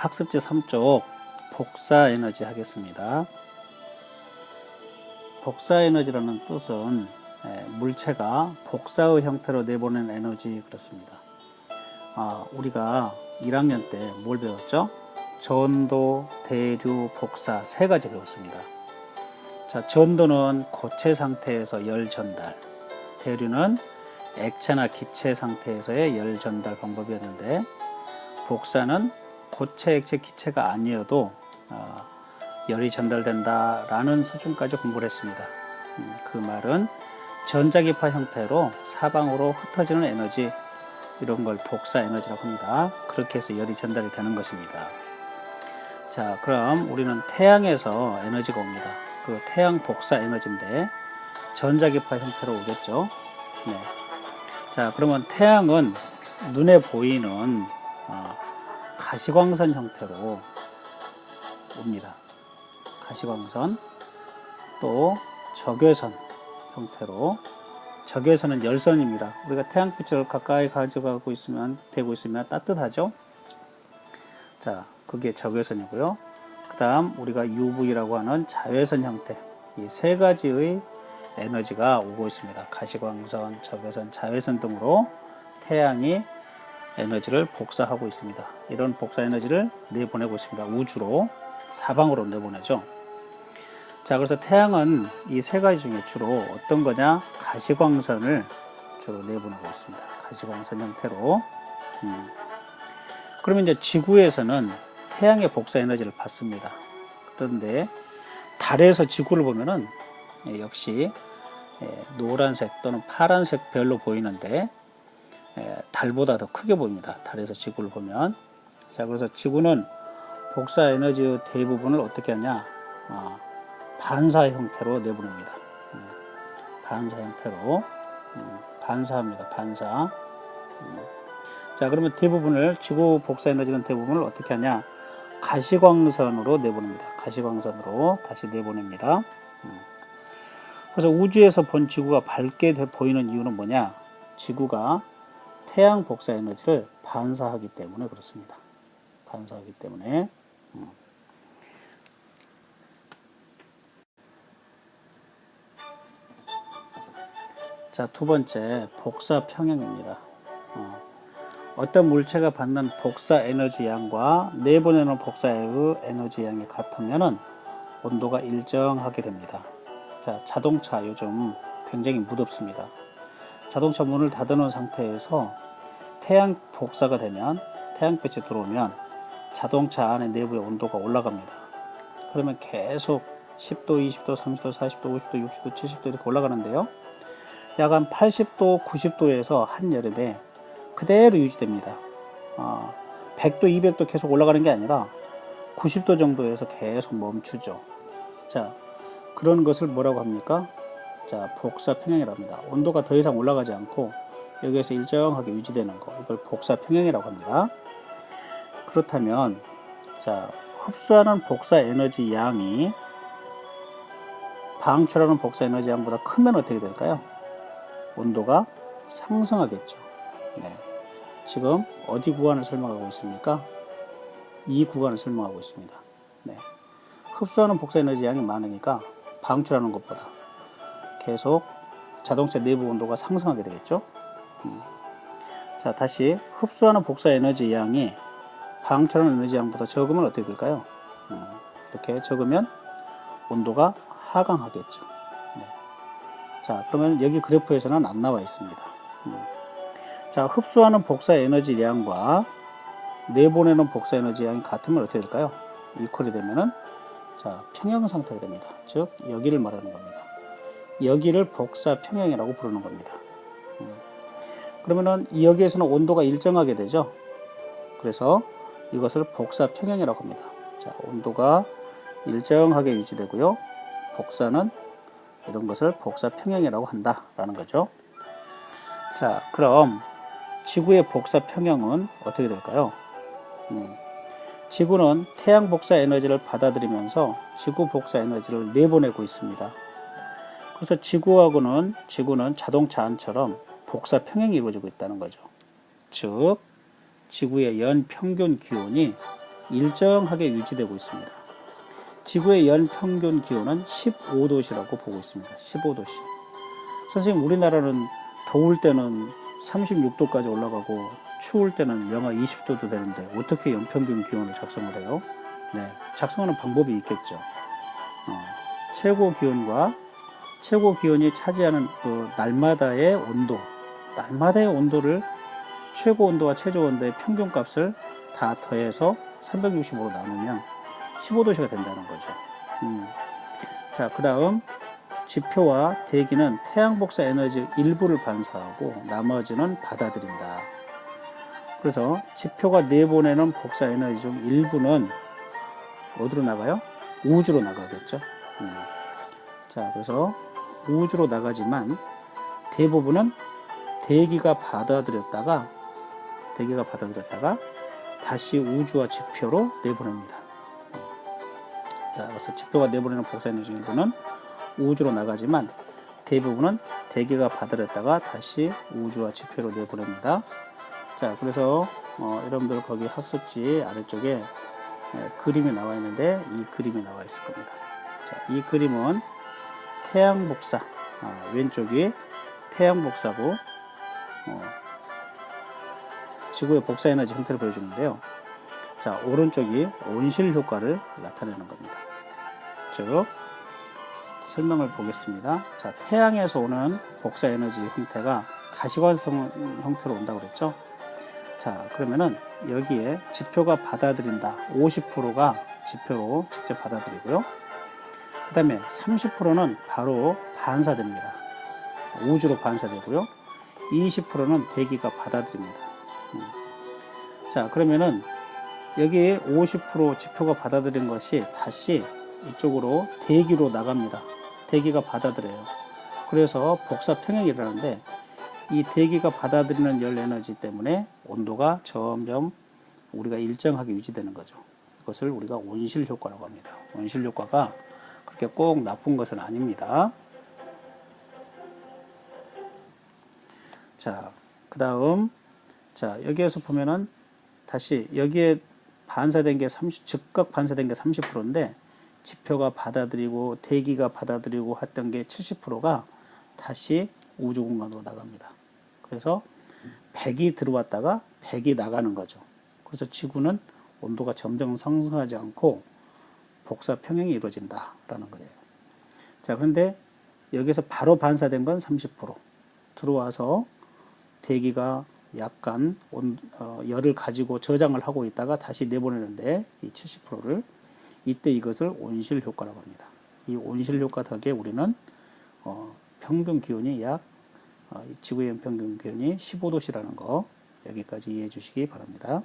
학습지 3쪽 복사 에너지 하겠습니다. 복사 에너지라는 뜻은 물체가 복사의 형태로 내보낸 에너지 그렇습니다. 우리가 1학년 때 뭘 배웠죠? 전도, 대류, 복사 세 가지 배웠습니다. 자, 전도는 고체 상태에서 열 전달, 대류는 액체나 기체 상태에서의 열 전달 방법이었는데, 복사는 고체, 액체, 기체가 아니어도 열이 전달된다라는 수준까지 공부를 했습니다. 그 말은 전자기파 형태로 사방으로 흩어지는 에너지, 이런 걸 복사 에너지라고 합니다. 그렇게 해서 열이 전달이 되는 것입니다. 자, 그럼 우리는 태양에서 에너지가 옵니다. 그 태양 복사 에너지인데 전자기파 형태로 오겠죠. 네. 자, 그러면 태양은 눈에 보이는 가시광선 형태로 옵니다. 가시광선, 또 적외선 형태로. 적외선은 열선입니다. 우리가 태양빛을 가까이 가져가고 있으면, 대고 있으면 따뜻하죠. 자, 그게 적외선이고요. 그 다음 우리가 UV라고 하는 자외선 형태, 이 세 가지의 에너지가 오고 있습니다. 가시광선, 적외선, 자외선 등으로 태양이 에너지를 복사하고 있습니다. 이런 복사 에너지를 내보내고 있습니다. 우주로, 사방으로 내보내죠. 자, 그래서 태양은 이 세 가지 중에 주로 어떤 거냐? 가시광선을 주로 내보내고 있습니다. 가시광선 형태로. 그러면 이제 지구에서는 태양의 복사 에너지를 받습니다. 그런데 달에서 지구를 보면은 역시 노란색 또는 파란색 별로 보이는데 달보다 더 크게 보입니다. 달에서 지구를 보면. 자, 그래서 지구는 복사 에너지의 대부분을 어떻게 하냐? 반사 형태로 내보냅니다. 반사 형태로 반사합니다. 반사. 자, 그러면 대부분을, 지구 복사 에너지는 대부분을 어떻게 하냐? 가시광선으로 내보냅니다. 가시광선으로 다시 내보냅니다. 그래서 우주에서 본 지구가 밝게 보이는 이유는 뭐냐? 지구가 태양 복사 에너지를 반사하기 때문에 그렇습니다. 반사하기 때문에. 자, 두 번째, 복사 평형입니다. 어떤 물체가 받는 복사 에너지 양과 내보내는 복사의 에너지 양이 같으면 온도가 일정하게 됩니다. 자, 자동차 요즘 굉장히 무덥습니다. 자동차 문을 닫아놓은 상태에서 태양 복사가 되면, 태양빛이 들어오면 자동차 안에 내부의 온도가 올라갑니다. 그러면 계속 10도, 20도, 30도, 40도, 50도, 60도, 70도 이렇게 올라가는데요. 약 한 80도, 90도에서 한여름에 그대로 유지됩니다. 100도, 200도 계속 올라가는 게 아니라 90도 정도에서 계속 멈추죠. 자, 그런 것을 뭐라고 합니까? 자, 복사 평형이라고 합니다. 온도가 더 이상 올라가지 않고 여기에서 일정하게 유지되는 거, 이걸 복사 평형이라고 합니다. 그렇다면, 자, 흡수하는 복사 에너지 양이 방출하는 복사 에너지 양보다 크면 어떻게 될까요? 온도가 상승하겠죠. 네. 지금 어디 구간을 설명하고 있습니까? 이 구간을 설명하고 있습니다. 네. 흡수하는 복사 에너지 양이 많으니까 방출하는 것보다 계속 자동차 내부 온도가 상승하게 되겠죠. 자, 다시 흡수하는 복사 에너지 양이 방출하는 에너지 양보다 적으면 어떻게 될까요? 이렇게 적으면 온도가 하강하겠죠. 네. 자, 그러면 여기 그래프에서는 안 나와 있습니다. 자, 흡수하는 복사 에너지 양과 내보내는 복사 에너지 양이 같으면 어떻게 될까요? 이퀄이 되면은, 자, 평형 상태가 됩니다. 즉, 여기를 말하는 겁니다. 여기를 복사 평형이라고 부르는 겁니다. 그러면은 여기에서는 온도가 일정하게 되죠. 그래서 이것을 복사 평형이라고 합니다. 자, 온도가 일정하게 유지되고요. 복사는 이런 것을 복사 평형이라고 한다라는 거죠. 자, 그럼 지구의 복사 평형은 어떻게 될까요? 지구는 태양 복사 에너지를 받아들이면서 지구 복사 에너지를 내보내고 있습니다. 그래서 지구는 자동차 안처럼 복사 평형이 이루어지고 있다는 거죠. 즉, 지구의 연 평균 기온이 일정하게 유지되고 있습니다. 지구의 연평균 기온은 15도시라고 보고 있습니다. 15도씨. 선생님, 우리나라는 더울 때는 36도까지 올라가고 추울 때는 영하 20도도 되는데 어떻게 연평균 기온을 작성을 해요? 네, 작성하는 방법이 있겠죠. 최고 기온이 차지하는 그 날마다의 온도를 최고 온도와 최저 온도의 평균값을 다 더해서 365로 나누면 15도씨가 된다는 거죠. 자, 그 다음 지표와 대기는 태양 복사 에너지 일부를 반사하고 나머지는 받아들인다. 그래서 지표가 내보내는 복사 에너지 중 일부는 어디로 나가요? 우주로 나가겠죠. 자, 그래서 우주로 나가지만 대부분은 대기가 받아들였다가 다시 우주와 지표로 내보냅니다. 자, 그래서 지표가 내보내는 복사 에너지 일부는 우주로 나가지만 대부분은 대기가 받아들였다가 다시 우주와 지표로 내보냅니다. 자, 그래서 여러분들 거기 학습지 아래쪽에 그림이 나와 있는데 이 그림이 나와 있을 겁니다. 자, 이 그림은 태양 복사, 왼쪽이 태양 복사고 지구의 복사 에너지 형태를 보여주는데요. 자, 오른쪽이 온실 효과를 나타내는 겁니다. 즉, 설명을 보겠습니다. 자, 태양에서 오는 복사 에너지 형태가 가시관성 형태로 온다고 그랬죠. 자, 그러면은 여기에 지표가 받아들인다. 50%가 지표로 직접 받아들이고요. 그 다음에 30%는 바로 반사됩니다. 우주로 반사되고요. 20%는 대기가 받아들입니다. 자, 그러면은 여기 50% 지표가 받아들인 것이 다시 이쪽으로 대기로 나갑니다. 대기가 받아들여요. 그래서 복사 평형이 일어나는데 이 대기가 받아들이는 열 에너지 때문에 온도가 점점 우리가 일정하게 유지되는 거죠. 이것을 우리가 온실 효과라고 합니다. 온실 효과가 그렇게 꼭 나쁜 것은 아닙니다. 자, 그 다음, 자, 여기에서 보면은 다시 여기에 반사된 게 즉각 반사된 게 30%인데 지표가 받아들이고 대기가 받아들이고 했던 게 70%가 다시 우주 공간으로 나갑니다. 그래서 100이 들어왔다가 100이 나가는 거죠. 그래서 지구는 온도가 점점 상승하지 않고 복사 평형이 이루어진다라는 거예요. 자, 그런데 여기서 바로 반사된 건 30%. 들어와서 대기가 약간 열을 가지고 저장을 하고 있다가 다시 내보내는데 이 70%를 이때 이것을 온실 효과라고 합니다. 이 온실 효과 덕에 우리는 평균 기온이 지구의 연평균 기온이 15도씨라는 거 여기까지 이해해 주시기 바랍니다.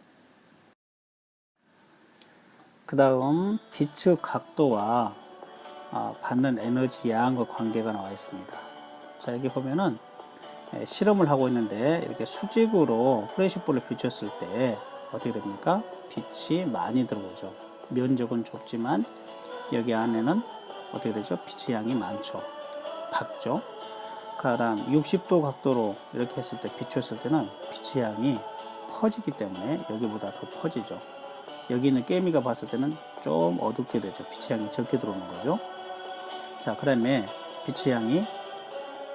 그 다음 빛의 각도와 받는 에너지 양의 관계가 나와 있습니다. 자, 여기 보면은 실험을 하고 있는데 이렇게 수직으로 플래시볼을 비췄을 때 어떻게 됩니까? 빛이 많이 들어오죠. 면적은 좁지만 여기 안에는 어떻게 되죠? 빛의 양이 많죠. 밝죠. 그 다음 60도 각도로 이렇게 했을 때 비췄을 때는 빛의 양이 퍼지기 때문에 여기보다 더 퍼지죠. 여기 있는 깨미가 봤을 때는 좀 어둡게 되죠. 빛의 양이 적게 들어오는 거죠. 자, 그 다음에 빛의 양이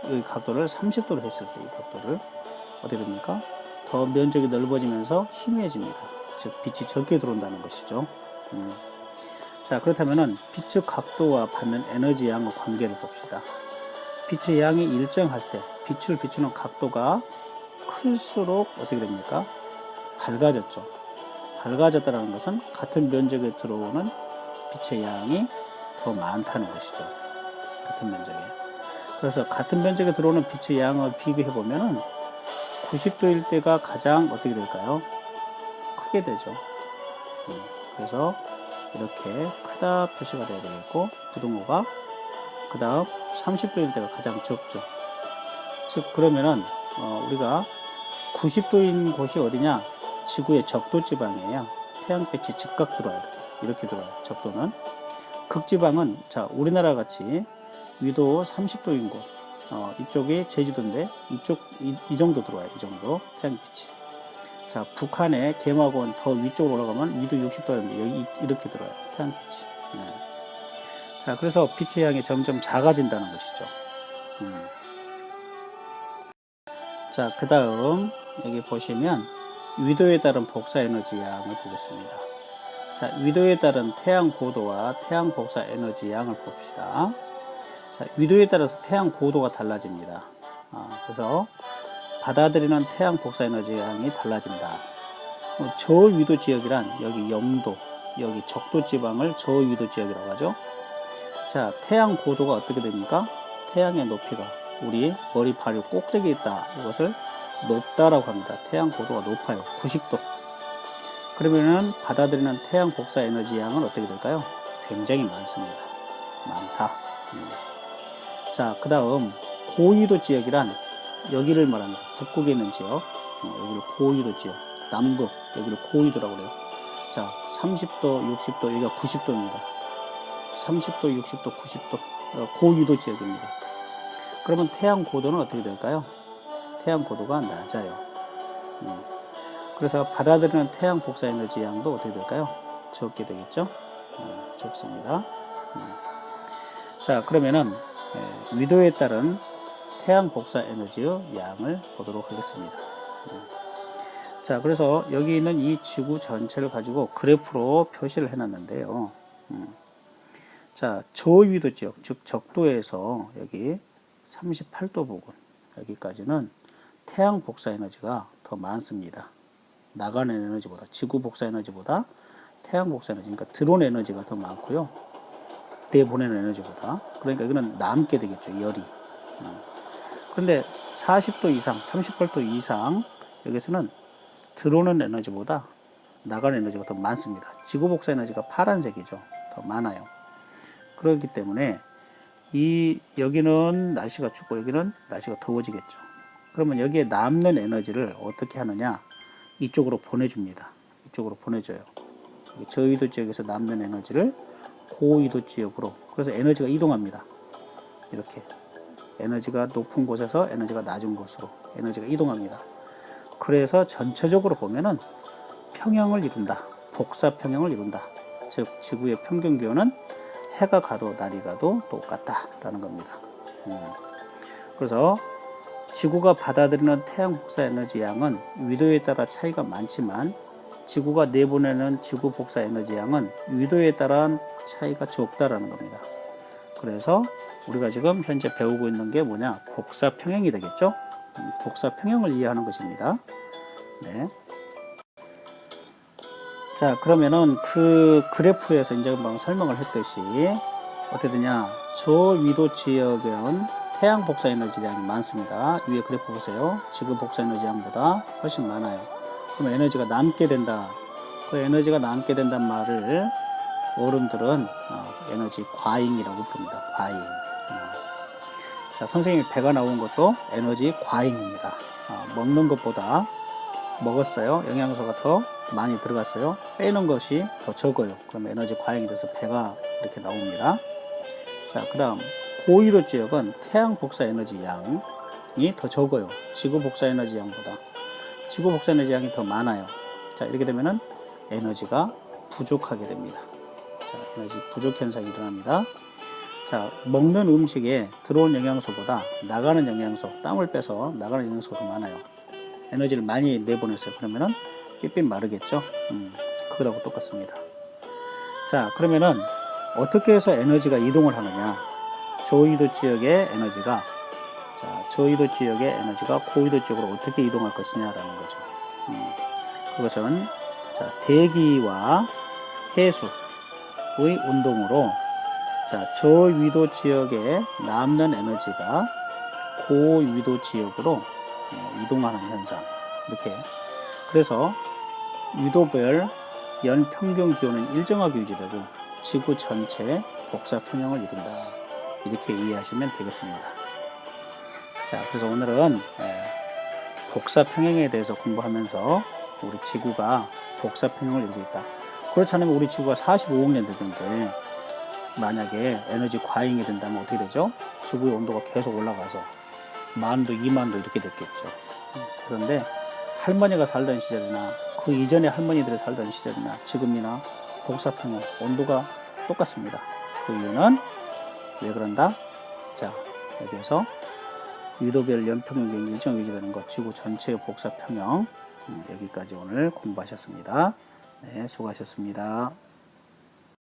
이 각도를 30도로 했을 때 이 각도를 어떻게 됩니까? 더 면적이 넓어지면서 희미해집니다. 즉 빛이 적게 들어온다는 것이죠. 자, 그렇다면은 빛의 각도와 받는 에너지 양의 관계를 봅시다. 빛의 양이 일정할 때 빛을 비추는 각도가 클수록 어떻게 됩니까? 밝아졌죠. 밝아졌다는 것은 같은 면적에 들어오는 빛의 양이 더 많다는 것이죠. 같은 면적에. 그래서 같은 면적에 들어오는 빛의 양을 비교해 보면은 90도일 때가 가장 어떻게 될까요? 크게 되죠. 그래서 이렇게 크다 표시가 되어야 되겠고 부등호가 그 다음 30도일 때가 가장 적죠. 즉 그러면은 우리가 90도인 곳이 어디냐? 지구의 적도지방이에요. 태양빛이 즉각 들어와요. 이렇게 들어와요. 적도는. 극지방은 자 우리나라 같이 위도 30도인 곳 이쪽이 제주도인데 이 정도 들어와요. 이 정도 태양빛이. 자, 북한의 개마고원 더 위쪽으로 올라가면 위도 60도입니다. 여기 이렇게 들어요. 태양빛이. 네. 자, 그래서 빛의 양이 점점 작아진다는 것이죠. 자, 그 다음 여기 보시면 위도에 따른 복사 에너지 양을 보겠습니다. 자, 위도에 따른 태양 고도와 태양 복사 에너지 양을 봅시다. 자, 위도에 따라서 태양 고도가 달라집니다. 그래서 받아들이는 태양 복사 에너지 양이 달라진다. 저위도 지역이란 여기 영도, 여기 적도 지방을 저위도 지역이라고 하죠. 자, 태양 고도가 어떻게 됩니까? 태양의 높이가 우리 머리파리 꼭대기에 있다. 이것을 높다라고 합니다. 태양 고도가 높아요. 90도. 그러면은 받아들이는 태양 복사 에너지 양은 어떻게 될까요? 굉장히 많습니다. 많다. 자, 그 다음 고위도 지역이란 여기를 말합니다. 북극에 있는 지역, 여기를 고위도 지역, 남극, 여기를 고위도라고 그래요. 자, 30도, 60도, 여기가 90도입니다. 30도, 60도, 90도, 고위도 지역입니다. 그러면 태양 고도는 어떻게 될까요? 태양 고도가 낮아요. 그래서 받아들이는 태양 복사 에너지 양도 어떻게 될까요? 적게 되겠죠? 적습니다. 자, 그러면은 위도에 따른 태양 복사 에너지의 양을 보도록 하겠습니다. 자, 그래서 여기 있는 이 지구 전체를 가지고 그래프로 표시를 해놨는데요. 자, 저위도 지역, 즉 적도에서 여기 38도 부근 여기까지는 태양 복사 에너지가 더 많습니다. 나가는 에너지보다, 지구 복사 에너지보다 태양 복사 에너지, 그러니까 들어온 에너지가 더 많고요. 내보내는 에너지보다. 그러니까 이거는 남게 되겠죠, 열이. 그런데 40도 이상, 38도 이상 여기서는 들어오는 에너지보다 나가는 에너지가 더 많습니다. 지구 복사 에너지가 파란색이죠. 더 많아요. 그렇기 때문에 여기는 날씨가 춥고 여기는 날씨가 더워지겠죠. 그러면 여기에 남는 에너지를 어떻게 하느냐? 이쪽으로 보내줍니다. 이쪽으로 보내줘요. 저위도 지역에서 남는 에너지를 고위도 지역으로. 그래서 에너지가 이동합니다. 이렇게. 에너지가 높은 곳에서 에너지가 낮은 곳으로 에너지가 이동합니다. 그래서 전체적으로 보면은 평형을 이룬다. 복사 평형을 이룬다. 즉 지구의 평균 기온은 해가 가도 날이 가도 똑같다라는 겁니다. 그래서 지구가 받아들이는 태양 복사 에너지 양은 위도에 따라 차이가 많지만 지구가 내보내는 지구 복사 에너지 양은 위도에 따라 차이가 적다라는 겁니다. 그래서 우리가 지금 현재 배우고 있는 게 뭐냐? 복사 평형이 되겠죠? 복사 평형을 이해하는 것입니다. 네. 자, 그러면은 그 그래프에서 이제 금방 설명을 했듯이 어떻게 되냐? 저위도 지역은 태양 복사 에너지 양이 많습니다. 위에 그래프 보세요. 지구 복사 에너지 양보다 훨씬 많아요. 그럼 에너지가 남게 된다. 그 에너지가 남게 된다는 말을 어른들은 에너지 과잉이라고 부릅니다. 과잉. 자, 선생님이 배가 나온 것도 에너지 과잉입니다. 먹는 것보다 먹었어요. 영양소가 더 많이 들어갔어요. 빼는 것이 더 적어요. 그럼 에너지 과잉이 돼서 배가 이렇게 나옵니다. 자, 그 다음 고위도 지역은 태양 복사 에너지 양이 더 적어요. 지구 복사 에너지 양보다. 지구 복사 에너지 양이 더 많아요. 자, 이렇게 되면은 에너지가 부족하게 됩니다. 자, 에너지 부족 현상이 일어납니다. 자, 먹는 음식에 들어온 영양소보다 나가는 영양소, 땀을 빼서 나가는 영양소가 더 많아요. 에너지를 많이 내보냈어요. 그러면은 삐삐 마르겠죠? 그거하고 똑같습니다. 자, 그러면은 어떻게 해서 에너지가 이동을 하느냐? 저위도 지역의 에너지가 저위도 지역의 에너지가 고위도 지역으로 어떻게 이동할 것이냐라는 거죠. 그것은 자, 대기와 해수의 운동으로 자, 저위도 지역에 남는 에너지가 고위도 지역으로 이동하는 현상. 이렇게. 그래서 위도별 연 평균 기온은 일정하게 유지되고 지구 전체 복사 평형을 이룬다. 이렇게 이해하시면 되겠습니다. 자, 그래서 오늘은 복사 평형에 대해서 공부하면서 우리 지구가 복사 평형을 이루고 있다. 그렇지 않으면 우리 지구가 45억 년 되는데 만약에 에너지 과잉이 된다면 어떻게 되죠? 지구의 온도가 계속 올라가서 10,000도, 20,000도 이렇게 됐겠죠. 그런데 할머니가 살던 시절이나 그 이전에 할머니들이 살던 시절이나 지금이나 복사평형 온도가 똑같습니다. 그 이유는 왜 그런다? 자, 여기에서 유도별 연평균 일정 유지되는 것, 지구 전체의 복사평형 여기까지 오늘 공부하셨습니다. 네, 수고하셨습니다.